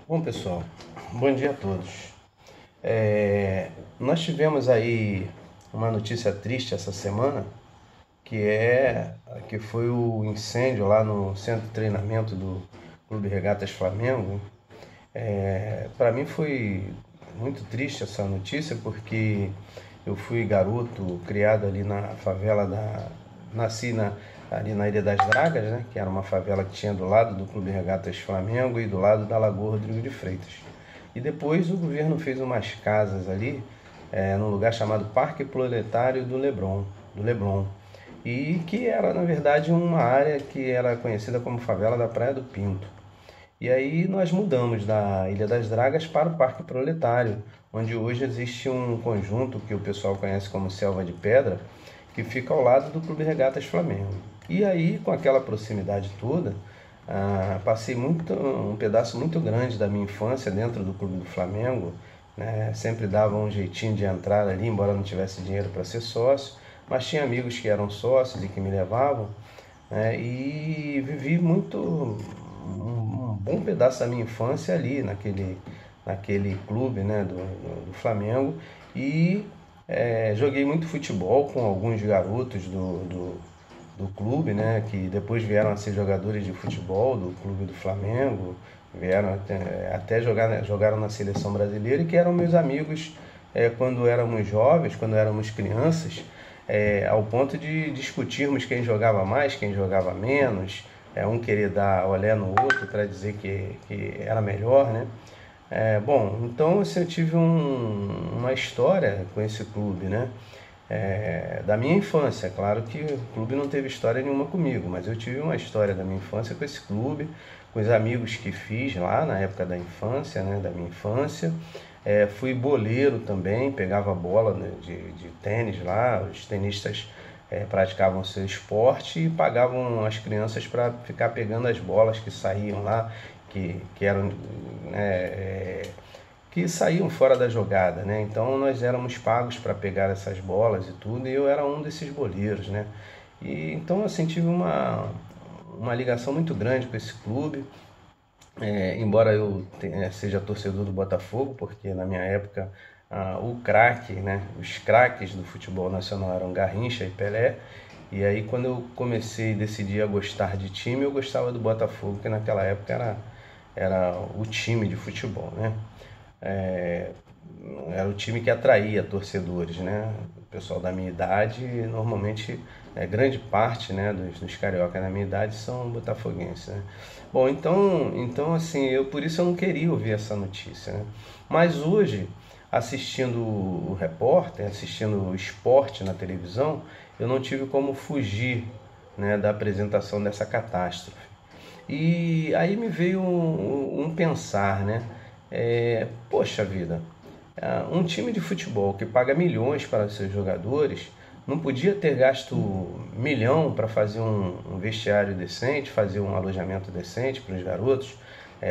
Bom, pessoal, bom dia a todos. Nós tivemos aí uma notícia triste essa semana, que foi o incêndio lá no centro de treinamento do Clube Regatas Flamengo. Para mim foi muito triste essa notícia porque eu fui garoto criado ali na favela nasci ali na Ilha das Dragas, né, que era uma favela que tinha do lado do Clube Regatas Flamengo e do lado da Lagoa Rodrigo de Freitas. E depois o governo fez umas casas ali, num lugar chamado Parque Proletário do Leblon, e que era na verdade uma área que era conhecida como favela da Praia do Pinto. E aí nós mudamos da Ilha das Dragas para o Parque Proletário, onde hoje existe um conjunto que o pessoal conhece como Selva de Pedra, que fica ao lado do Clube Regatas Flamengo. E aí, com aquela proximidade toda, passei um pedaço muito grande da minha infância dentro do Clube do Flamengo, né? Sempre dava um jeitinho de entrar ali, embora não tivesse dinheiro para ser sócio, mas tinha amigos que eram sócios e que me levavam, né? E vivi um bom pedaço da minha infância ali, naquele clube, né, do Flamengo. E joguei muito futebol com alguns garotos do clube, né, que depois vieram a ser jogadores de futebol do clube do Flamengo, vieram até jogaram na seleção brasileira e que eram meus amigos quando éramos jovens, quando éramos crianças, ao ponto de discutirmos quem jogava mais, quem jogava menos, um querer dar olé no outro para dizer que era melhor, né? Bom, então assim, eu tive uma história com esse clube, né? Da minha infância. Claro que o clube não teve história nenhuma comigo, mas eu tive uma história da minha infância com esse clube, com os amigos que fiz lá na época da infância, né? Da minha infância. Fui boleiro também, pegava bola, né, de tênis lá, os tenistas praticavam seu esporte e pagavam as crianças para ficar pegando as bolas que saíam lá, que eram, né, que saíam fora da jogada, né? Então nós éramos pagos para pegar essas bolas e tudo, e eu era um desses boleiros, né? E então assim tive uma ligação muito grande com esse clube, embora seja torcedor do Botafogo, porque na minha época o craque, né, os craques do futebol nacional eram Garrincha e Pelé. E aí quando eu comecei e decidi a gostar de time, eu gostava do Botafogo, que naquela época era o time de futebol, né? É, Era o time que atraía torcedores, né? O pessoal da minha idade, normalmente, grande parte, né, dos cariocas da minha idade são botafoguenses, né? Bom, então assim, por isso eu não queria ouvir essa notícia, né? Mas hoje, assistindo o repórter, assistindo o esporte na televisão, eu não tive como fugir, né, da apresentação dessa catástrofe. E aí me veio um pensar, né? Poxa vida, um time de futebol que paga milhões para seus jogadores não podia ter gasto milhão para fazer um vestiário decente, fazer um alojamento decente para os garotos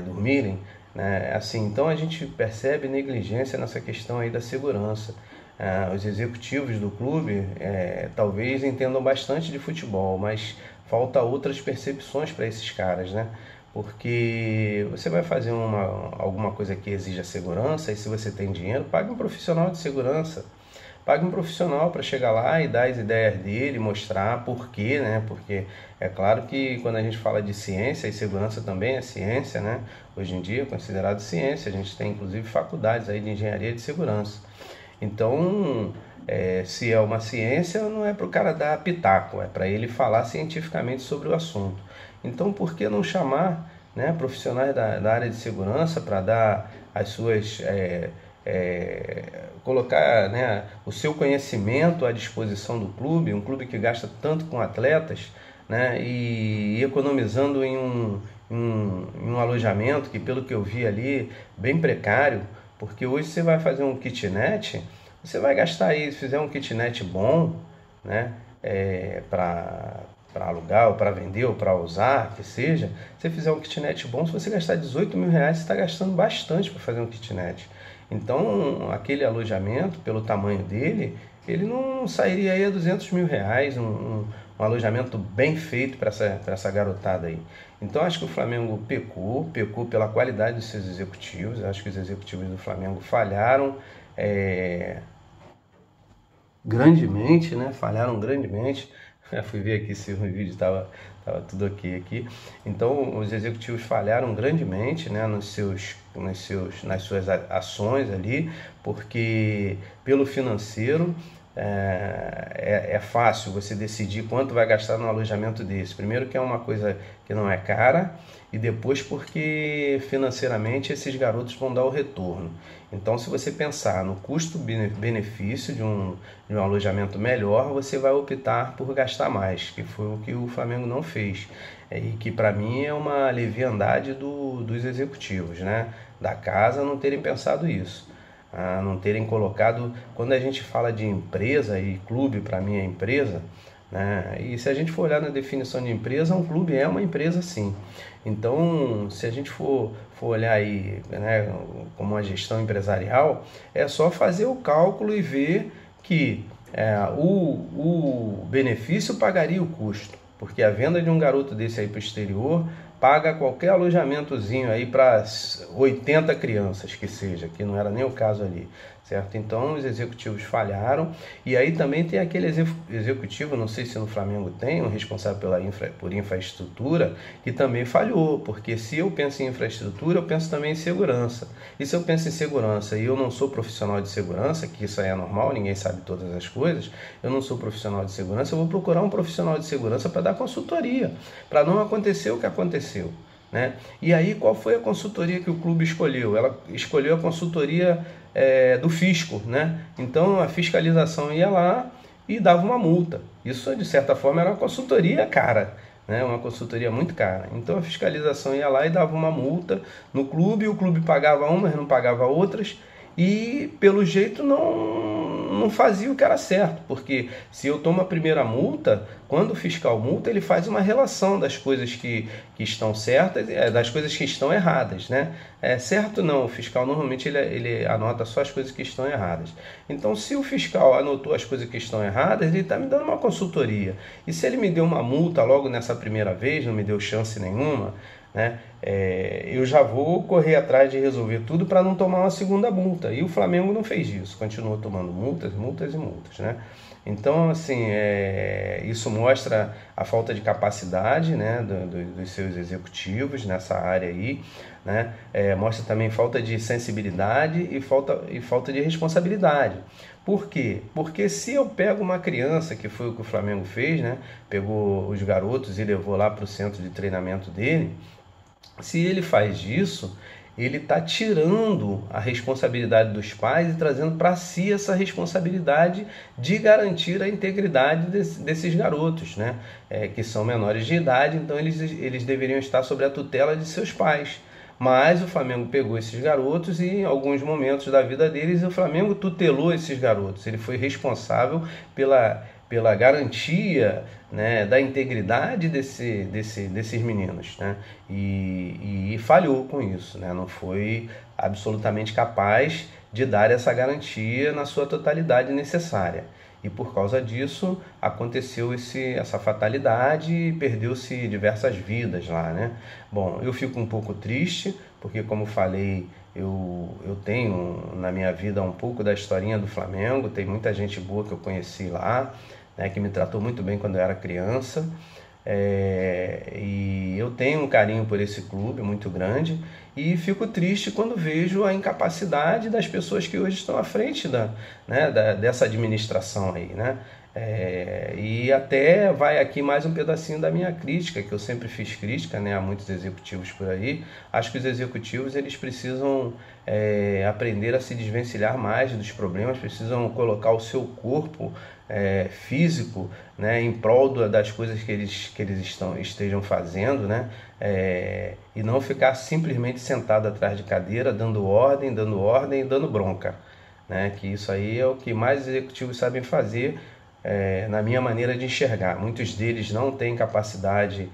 dormirem, né? Assim, então a gente percebe negligência nessa questão aí da segurança. Os executivos do clube talvez entendam bastante de futebol, mas falta outras percepções para esses caras, né? Porque você vai fazer alguma coisa que exija segurança, e se você tem dinheiro, pague um profissional de segurança. Pague um profissional para chegar lá e dar as ideias dele, mostrar por quê, né? Porque é claro que quando a gente fala de ciência, e segurança também é ciência, né? Hoje em dia é considerado ciência, a gente tem inclusive faculdades aí de engenharia de segurança. Então, se é uma ciência, não é para o cara dar pitaco, é para ele falar cientificamente sobre o assunto. Então, por que não chamar, né, profissionais da área de segurança para dar as suas colocar, né, o seu conhecimento à disposição do clube, um clube que gasta tanto com atletas, né, e economizando em um alojamento que, pelo que eu vi ali, bem precário, porque hoje você vai fazer um kitnet, você vai gastar aí, se fizer um kitnet bom, né, para alugar, ou para vender, ou para usar, que seja, se você fizer um kitnet bom, se você gastar 18 mil reais, você está gastando bastante para fazer um kitnet. Então, aquele alojamento, pelo tamanho dele, ele não sairia aí a 200 mil reais, um alojamento bem feito para essa garotada aí. Então acho que o Flamengo pecou pela qualidade dos seus executivos. Acho que os executivos do Flamengo falharam grandemente, né? Falharam grandemente. Fui ver aqui se o vídeo estava tudo ok aqui. Então os executivos falharam grandemente, né, nas suas ações ali, porque pelo financeiro é fácil você decidir quanto vai gastar no alojamento desse. Primeiro que é uma coisa que não é cara, e depois porque financeiramente esses garotos vão dar o retorno. Então, se você pensar no custo-benefício de um alojamento melhor, você vai optar por gastar mais, que foi o que o Flamengo não fez. E que para mim é uma leviandade dos executivos, né, da casa, não terem pensado isso. Não terem colocado, quando a gente fala de empresa, e clube para mim é empresa, né? E se a gente for olhar na definição de empresa, um clube é uma empresa sim. Então, se a gente for olhar aí, né, como uma gestão empresarial, é só fazer o cálculo e ver que o benefício pagaria o custo, porque a venda de um garoto desse aí para o exterior paga qualquer alojamentozinho aí para 80 crianças que seja, que não era nem o caso ali, certo? Então os executivos falharam, e aí também tem aquele executivo, não sei se no Flamengo tem, um responsável por infraestrutura, que também falhou, porque se eu penso em infraestrutura, eu penso também em segurança, e se eu penso em segurança e eu não sou profissional de segurança, que isso aí é normal, ninguém sabe todas as coisas, eu não sou profissional de segurança, eu vou procurar um profissional de segurança para dar consultoria, para não acontecer o que aconteceu. Né? E aí qual foi a consultoria que o clube escolheu? Ela escolheu a consultoria do fisco, né? Então a fiscalização ia lá e dava uma multa. Isso de certa forma era uma consultoria cara, né? Uma consultoria muito cara. Então a fiscalização ia lá e dava uma multa no clube, o clube pagava umas, não pagava outras, e pelo jeito não fazia o que era certo, porque se eu tomo a primeira multa, quando o fiscal multa, ele faz uma relação das coisas que estão certas, das coisas que estão erradas, né? Certo não, o fiscal normalmente ele anota só as coisas que estão erradas. Então, se o fiscal anotou as coisas que estão erradas, ele está me dando uma consultoria. E se ele me deu uma multa logo nessa primeira vez, não me deu chance nenhuma, né? Eu já vou correr atrás de resolver tudo para não tomar uma segunda multa. E o Flamengo não fez isso, continuou tomando multas, né? Então, assim, isso mostra a falta de capacidade, né, dos seus executivos nessa área aí, né? Mostra também falta de sensibilidade e falta de responsabilidade. Por quê? Porque se eu pego uma criança, que foi o que o Flamengo fez, né, pegou os garotos e levou lá para o centro de treinamento dele, se ele faz isso, ele está tirando a responsabilidade dos pais e trazendo para si essa responsabilidade de garantir a integridade desses garotos, né? Que são menores de idade, então eles deveriam estar sob a tutela de seus pais. Mas o Flamengo pegou esses garotos e em alguns momentos da vida deles o Flamengo tutelou esses garotos. Ele foi responsável pela garantia, né, da integridade desses meninos, né? E falhou com isso, né? Não foi absolutamente capaz de dar essa garantia na sua totalidade necessária. E por causa disso aconteceu essa fatalidade e perdeu-se diversas vidas lá, né? Bom, eu fico um pouco triste, porque como falei, eu tenho na minha vida um pouco da historinha do Flamengo, tem muita gente boa que eu conheci lá, né, que me tratou muito bem quando eu era criança, e eu tenho um carinho por esse clube muito grande, e fico triste quando vejo a incapacidade das pessoas que hoje estão à frente dessa administração aí, né? E até vai aqui mais um pedacinho da minha crítica, que eu sempre fiz crítica, né, a muitos executivos por aí. Acho que os executivos eles precisam aprender a se desvencilhar mais dos problemas, precisam colocar o seu corpo físico, né, em prol das coisas que eles estejam fazendo, né, e não ficar simplesmente sentado atrás de cadeira, dando ordem e dando bronca, né, que isso aí é o que mais executivos sabem fazer, na minha maneira de enxergar. Muitos deles não têm capacidade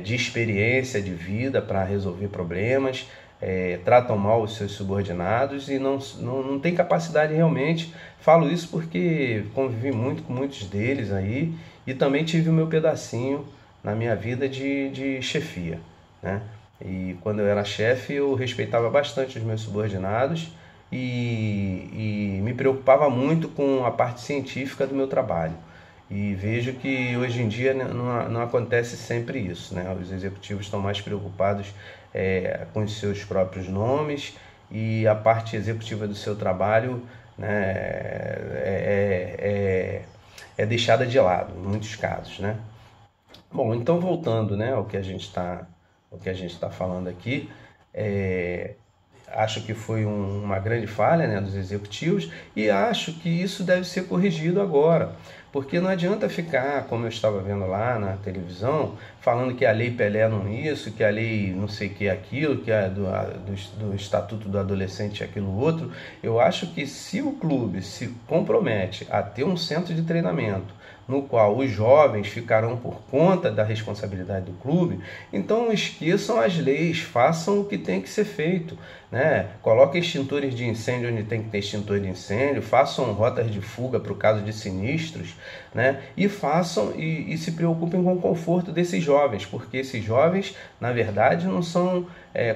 de experiência de vida para resolver problemas, tratam mal os seus subordinados e não tem capacidade realmente. Falo isso porque convivi muito com muitos deles aí e também tive o meu pedacinho na minha vida de chefia, né? E quando eu era chefe eu respeitava bastante os meus subordinados e me preocupava muito com a parte científica do meu trabalho. E vejo que hoje em dia não acontece sempre isso, né? Os executivos estão mais preocupados com os seus próprios nomes e a parte executiva do seu trabalho, né, é deixada de lado em muitos casos, né? Bom, então voltando, né, ao que a gente está falando aqui, acho que foi uma grande falha, né, dos executivos e acho que isso deve ser corrigido agora, porque não adianta ficar, como eu estava vendo lá na televisão, falando que a lei Pelé não isso, que a lei não sei o que é aquilo, que é do Estatuto do Adolescente é aquilo outro. Eu acho que se o clube se compromete a ter um centro de treinamento no qual os jovens ficarão por conta da responsabilidade do clube, então esqueçam as leis, façam o que tem que ser feito, né? Coloquem extintores de incêndio onde tem que ter extintor de incêndio, façam rotas de fuga para o caso de sinistros, né? E façam e se preocupem com o conforto desses jovens, porque esses jovens, na verdade, não são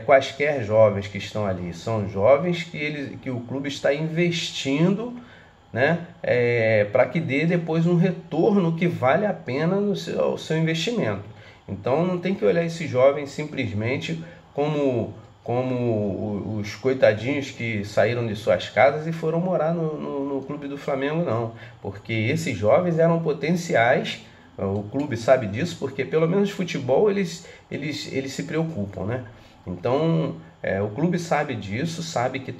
quaisquer jovens que estão ali, são jovens que o clube está investindo, né, para que dê depois um retorno que vale a pena no seu investimento. Então não tem que olhar esses jovens simplesmente como os coitadinhos que saíram de suas casas e foram morar no clube do Flamengo, não. Porque esses jovens eram potenciais, o clube sabe disso, porque pelo menos futebol eles se preocupam, né? Então o clube sabe disso, sabe que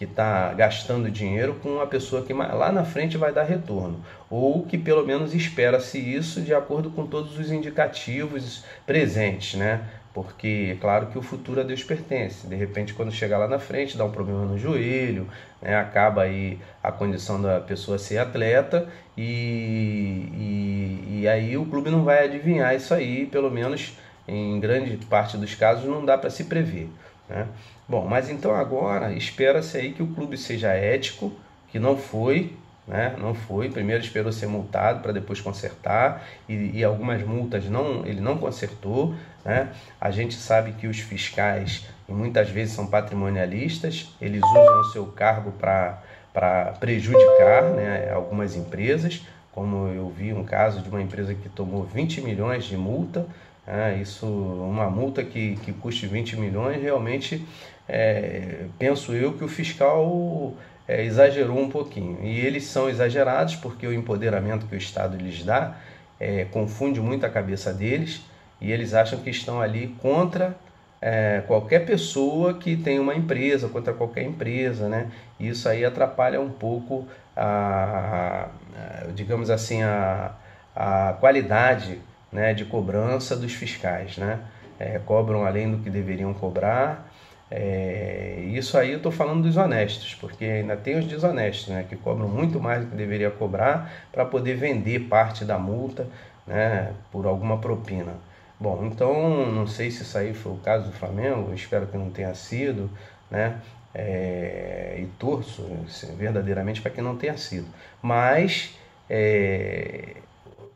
está gastando dinheiro com uma pessoa que lá na frente vai dar retorno, ou que pelo menos espera-se isso de acordo com todos os indicativos presentes, né? Porque é claro que o futuro a Deus pertence. De repente, quando chegar lá na frente, dá um problema no joelho, né? Acaba aí a condição da pessoa ser atleta e aí o clube não vai adivinhar isso aí, pelo menos em grande parte dos casos não dá para se prever, né? Bom, mas então agora espera-se aí que o clube seja ético, que não foi, né? Não foi. Primeiro esperou ser multado para depois consertar e algumas multas ele não consertou, né? A gente sabe que os fiscais muitas vezes são patrimonialistas, eles usam o seu cargo para prejudicar, né, algumas empresas, como eu vi um caso de uma empresa que tomou 20 milhões de multa. Uma multa que custe 20 milhões, realmente penso eu que o fiscal exagerou um pouquinho. E eles são exagerados porque o empoderamento que o Estado lhes dá confunde muito a cabeça deles e eles acham que estão ali contra qualquer pessoa que tem uma empresa, contra qualquer empresa, né? E isso aí atrapalha um pouco digamos assim, a qualidade, né, de cobrança dos fiscais, né? Cobram além do que deveriam cobrar. Isso aí eu estou falando dos honestos, porque ainda tem os desonestos, né, que cobram muito mais do que deveria cobrar para poder vender parte da multa, né, por alguma propina. Bom, então não sei se isso aí foi o caso do Flamengo, eu espero que não tenha sido, né? E torço verdadeiramente para que não tenha sido, mas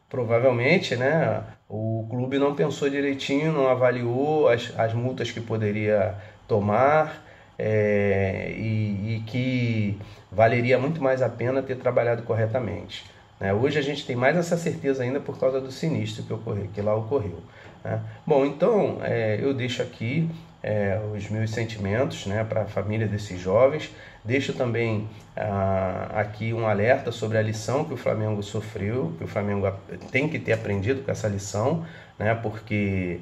provavelmente, né, o clube não pensou direitinho, não avaliou as multas que poderia tomar e que valeria muito mais a pena ter trabalhado corretamente, né? Hoje a gente tem mais essa certeza ainda por causa do sinistro que lá ocorreu, né? Bom, então eu deixo aqui os meus sentimentos, né, para a família desses jovens. Deixo também aqui um alerta sobre a lição que o Flamengo sofreu, que o Flamengo tem que ter aprendido com essa lição, né, porque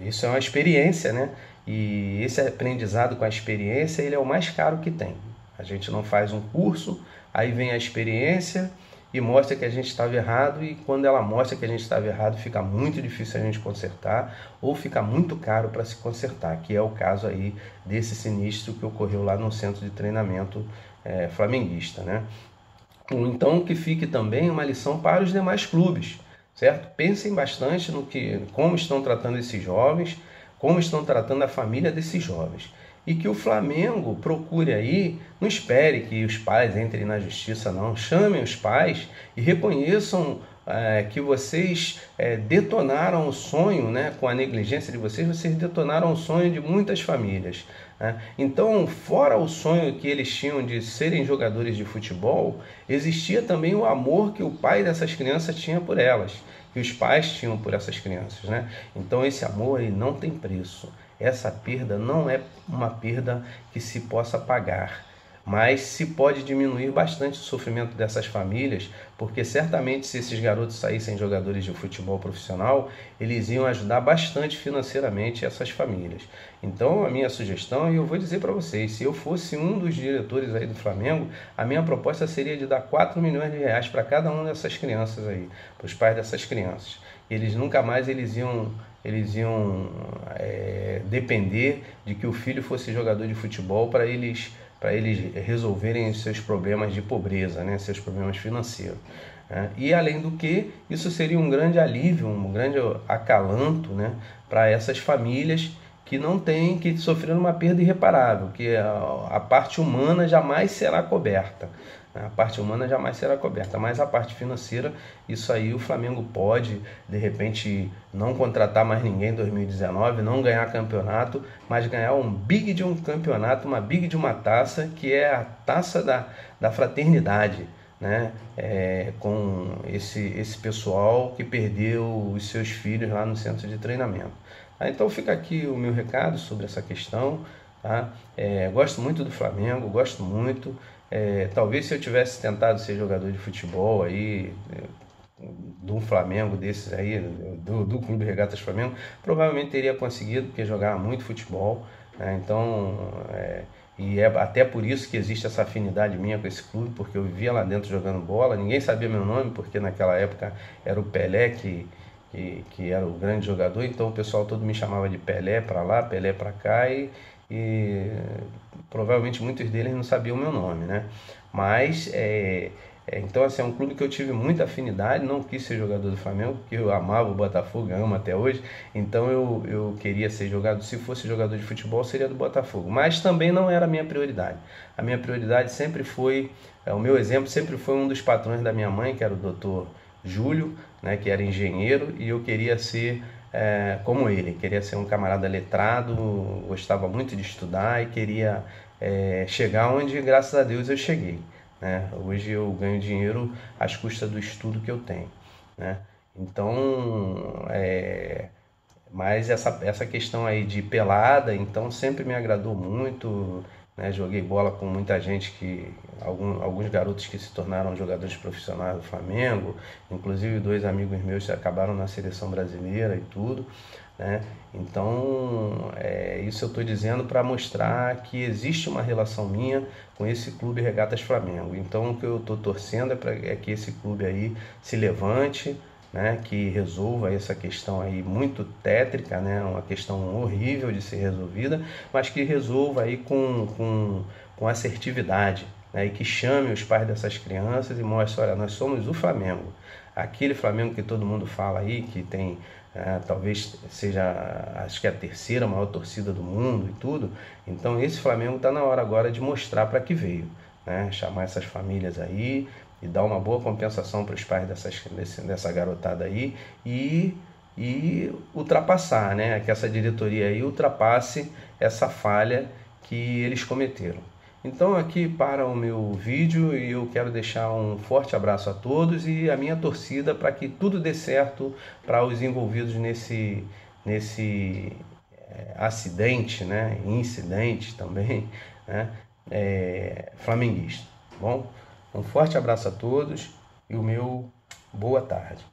isso é uma experiência, né, e esse aprendizado com a experiência ele é o mais caro que tem. A gente não faz um curso, aí vem a experiência e mostra que a gente estava errado, e quando ela mostra que a gente estava errado, fica muito difícil a gente consertar, ou fica muito caro para se consertar, que é o caso aí desse sinistro que ocorreu lá no centro de treinamento flamenguista, né? Então que fique também uma lição para os demais clubes, certo? Pensem bastante como estão tratando esses jovens, como estão tratando a família desses jovens. E que o Flamengo procure aí, não espere que os pais entrem na justiça, não. Chamem os pais e reconheçam que vocês detonaram o sonho, né? Com a negligência de vocês detonaram o sonho de muitas famílias. Né? Então, fora o sonho que eles tinham de serem jogadores de futebol, existia também o amor que o pai dessas crianças tinha por elas, que os pais tinham por essas crianças. Né? Então, esse amor ele não tem preço. Essa perda não é uma perda que se possa pagar, mas se pode diminuir bastante o sofrimento dessas famílias, porque certamente se esses garotos saíssem jogadores de futebol profissional, eles iam ajudar bastante financeiramente essas famílias. Então a minha sugestão, e eu vou dizer para vocês, se eu fosse um dos diretores aí do Flamengo, a minha proposta seria de dar 4 milhões de reais para cada uma dessas crianças aí, para os pais dessas crianças. Eles nunca mais eles iam depender de que o filho fosse jogador de futebol para eles resolverem os seus problemas de pobreza, né? Seus problemas financeiros. Né? E além do que, isso seria um grande alívio, um grande acalanto, né? Para essas famílias que não têm, que sofreram uma perda irreparável, que a parte humana jamais será coberta. A parte humana jamais será coberta, mas a parte financeira, isso aí o Flamengo pode, de repente, não contratar mais ninguém em 2019, não ganhar campeonato, mas ganhar um big de um campeonato, uma big de uma taça, que é a taça da fraternidade, né? Com esse pessoal que perdeu os seus filhos lá no centro de treinamento. Então fica aqui o meu recado sobre essa questão. Tá? Gosto muito do Flamengo, gosto muito. Talvez se eu tivesse tentado ser jogador de futebol aí, do Flamengo desses aí, do Clube Regatas Flamengo, provavelmente teria conseguido, porque jogava muito futebol, né? Então, e é até por isso que existe essa afinidade minha com esse clube, porque eu vivia lá dentro jogando bola, ninguém sabia meu nome, porque naquela época era o Pelé que era o grande jogador, então o pessoal todo me chamava de Pelé para lá, Pelé para cá, e provavelmente muitos deles não sabiam o meu nome, né? Mas, então assim, é um clube que eu tive muita afinidade, não quis ser jogador do Flamengo, porque eu amava o Botafogo, amo até hoje, então eu queria ser jogador, se fosse jogador de futebol seria do Botafogo, mas também não era a minha prioridade. A minha prioridade sempre foi, o meu exemplo sempre foi um dos patrões da minha mãe, que era o Dr. Júlio, né, que era engenheiro, e eu queria ser como ele, queria ser um camarada letrado, gostava muito de estudar e queria chegar onde, graças a Deus, eu cheguei. Né? Hoje eu ganho dinheiro às custas do estudo que eu tenho. Né? Então, mas essa questão aí de pelada, então sempre me agradou muito. Né? Joguei bola com muita gente, alguns garotos que se tornaram jogadores profissionais do Flamengo, inclusive 2 amigos meus que acabaram na seleção brasileira e tudo. Né? Então, isso eu estou dizendo para mostrar que existe uma relação minha com esse Clube Regatas Flamengo. Então, o que eu estou torcendo é que esse clube aí se levante, né, que resolva essa questão aí muito tétrica, né, uma questão horrível de ser resolvida, mas que resolva aí com assertividade, né, e que chame os pais dessas crianças e mostre, olha, nós somos o Flamengo, aquele Flamengo que todo mundo fala aí, que tem talvez seja, acho que é a 3ª maior torcida do mundo e tudo. Então esse Flamengo está na hora agora de mostrar para que veio, né, chamar essas famílias aí e dar uma boa compensação para os pais dessa garotada aí e ultrapassar, né? Que essa diretoria aí ultrapasse essa falha que eles cometeram. Então aqui para o meu vídeo e eu quero deixar um forte abraço a todos e a minha torcida para que tudo dê certo para os envolvidos nesse acidente, né? Incidente também, né? Flamenguista. Bom? Um forte abraço a todos e o meu boa tarde.